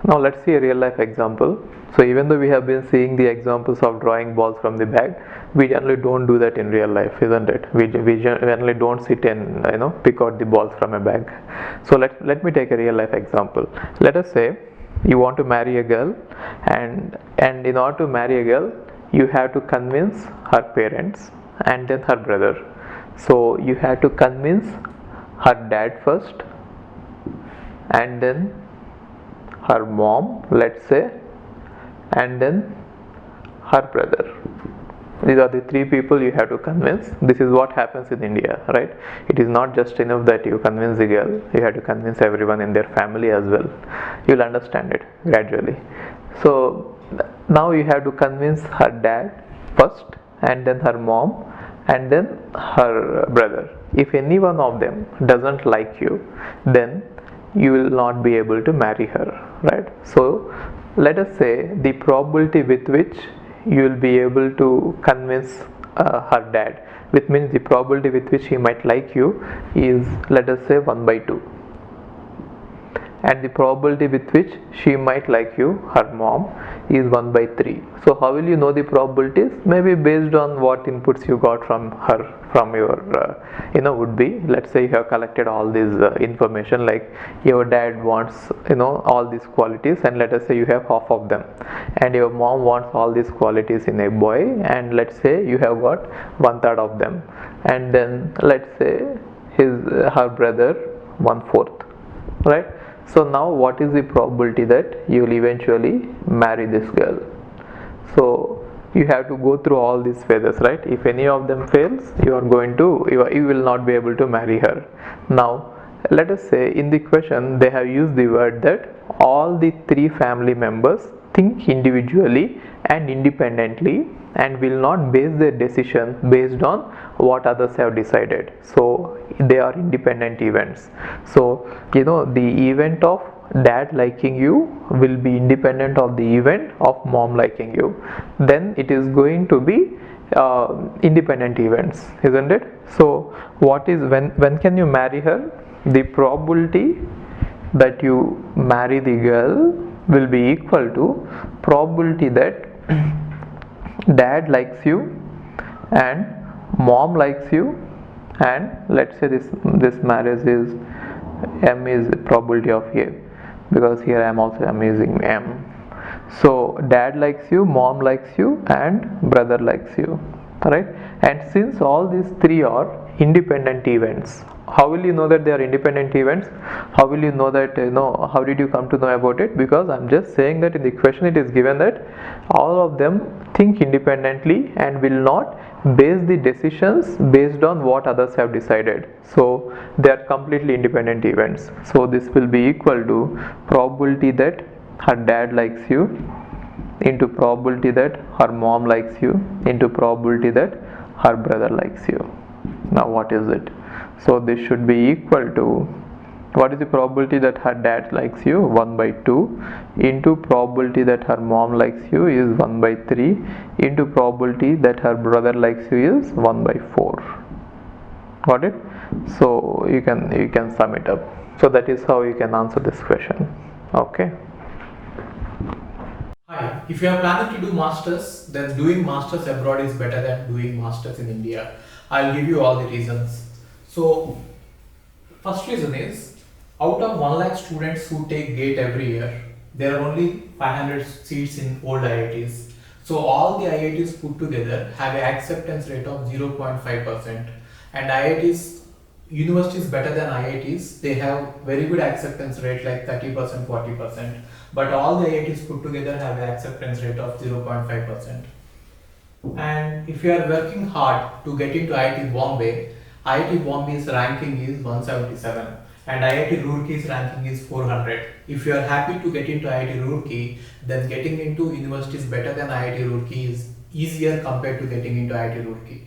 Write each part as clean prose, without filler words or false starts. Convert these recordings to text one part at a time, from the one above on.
Now let's see a real life example. So even though we have been seeing the examples of drawing balls from the bag, we generally don't do that in real life, isn't it? We generally don't sit and pick out the balls from a bag. So let me take a real life example. Let us say you want to marry a girl, and in order to marry a girl, you have to convince her parents and then her brother. So you have to convince her dad first, and then her mom, let's say, and then her brother. These are the three people you have to convince. This is what happens in India, right? It is not just enough that you convince the girl, you have to convince everyone in their family as well. You'll understand it gradually. So now you have to convince her dad first, and then her mom, and then her brother. If any one of them doesn't like you, then you will not be able to marry her, right? So let us say the probability with which you will be able to convince her dad, which means the probability with which he might like you, is, let us say, 1 by 2, and the probability with which she might like you, her mom, is 1 by 3. So how will you know the probabilities? Maybe based on what inputs you got from her, from your would be, let's say you have collected all this information, like your dad wants all these qualities, and let us say you have half of them, and your mom wants all these qualities in a boy, and let's say you have got 1/3 of them, and then let's say her brother 1/4, right? So now what is the probability that you will eventually marry this girl? So you have to go through all these phases, right? If any of them fails, you will not be able to marry her. Now let us say in the question they have used the word that all the three family members think individually and independently and will not base their decision based on what others have decided. So they are independent events. So the event of dad liking you will be independent of the event of mom liking you. Then it is going to be independent events, isn't it? So what is, when can you marry her? The probability that you marry the girl will be equal to probability that dad likes you and mom likes you, and let's say this marriage is M is probability of A, because here I am also using M. So dad likes you, mom likes you, and brother likes you, right? And since all these three are independent events, how will you know that they are independent events? How will you know that, how did you come to know about it? Because I'm just saying that in the question it is given that all of them think independently and will not base the decisions based on what others have decided. So they are completely independent events. So this will be equal to probability that her dad likes you into probability that her mom likes you into probability that her brother likes you. Now what is it? So this should be equal to, what is the probability that her dad likes you? 1 by 2 into probability that her mom likes you is 1 by 3 into probability that her brother likes you is 1 by 4. Got it? So you can sum it up. So that is how you can answer this question. Okay. Hi, if you are planning to do masters, then doing masters abroad is better than doing masters in India. I'll give you all the reasons. So, first reason is, out of 1 lakh students who take GATE every year, there are only 500 seats in old IITs. So all the IITs put together have an acceptance rate of 0.5%, and IITs, universities better than IITs, they have very good acceptance rate like 30%, 40%, but all the IITs put together have an acceptance rate of 0.5%. And if you are working hard to get into IIT Bombay's ranking is 177 and IIT Roorkey's ranking is 400. If you are happy to get into IIT Roorkey, then getting into universities better than IIT Roorkey is easier compared to getting into IIT Roorkey.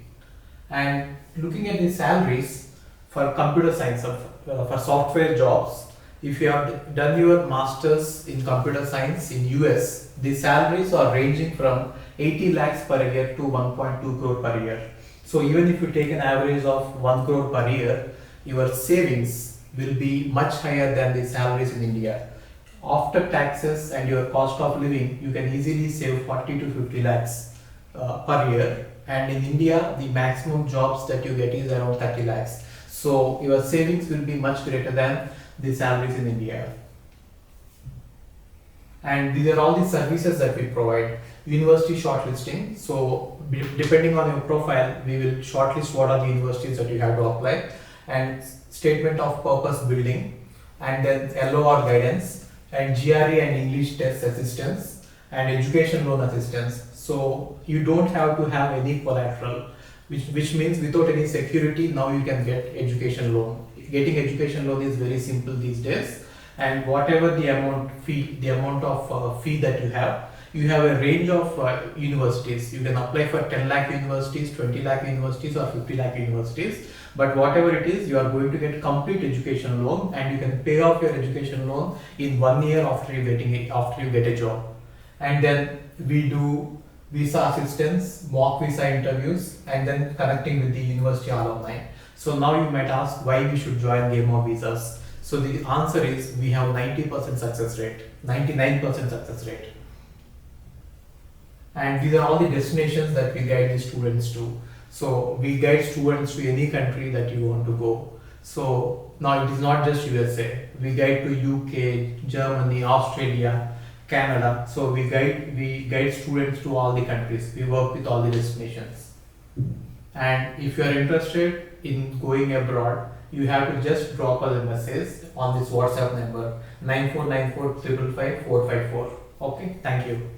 And looking at the salaries for computer science, for software jobs, if you have done your masters in computer science in US, the salaries are ranging from 80 lakhs per year to 1.2 crore per year. So even if you take an average of 1 crore per year, your savings will be much higher than the salaries in India. after taxes and your cost of living, you can easily save 40 to 50 lakhs per year. And in India, the maximum jobs that you get is around 30 lakhs. So your savings will be much greater than the salaries in India. And these are all the services that we provide. University shortlisting. So depending on your profile, we will shortlist what are the universities that you have to apply, and statement of purpose building, and then LOR guidance, and GRE and English test assistance, and education loan assistance. So you don't have to have any collateral, which means without any security, now you can get education loan. Getting education loan is very simple these days, and whatever the amount of fee that you have a range of universities. You can apply for 10 lakh universities, 20 lakh universities, or 50 lakh universities. But whatever it is, you are going to get complete education loan, and you can pay off your education loan in 1 year after you get a job. And then we do visa assistance, mock visa interviews, and then connecting with the university alumni. So now you might ask why we should join Game of Visas. So the answer is we have 90% success rate, 99% success rate. And these are all the destinations that we guide the students to. So we guide students to any country that you want to go. So now it is not just USA. We guide to UK, Germany, Australia, Canada. So we guide students to all the countries. We work with all the destinations. And if you are interested in going abroad, you have to just drop us a message on this WhatsApp number 9494 555 454. Okay, thank you.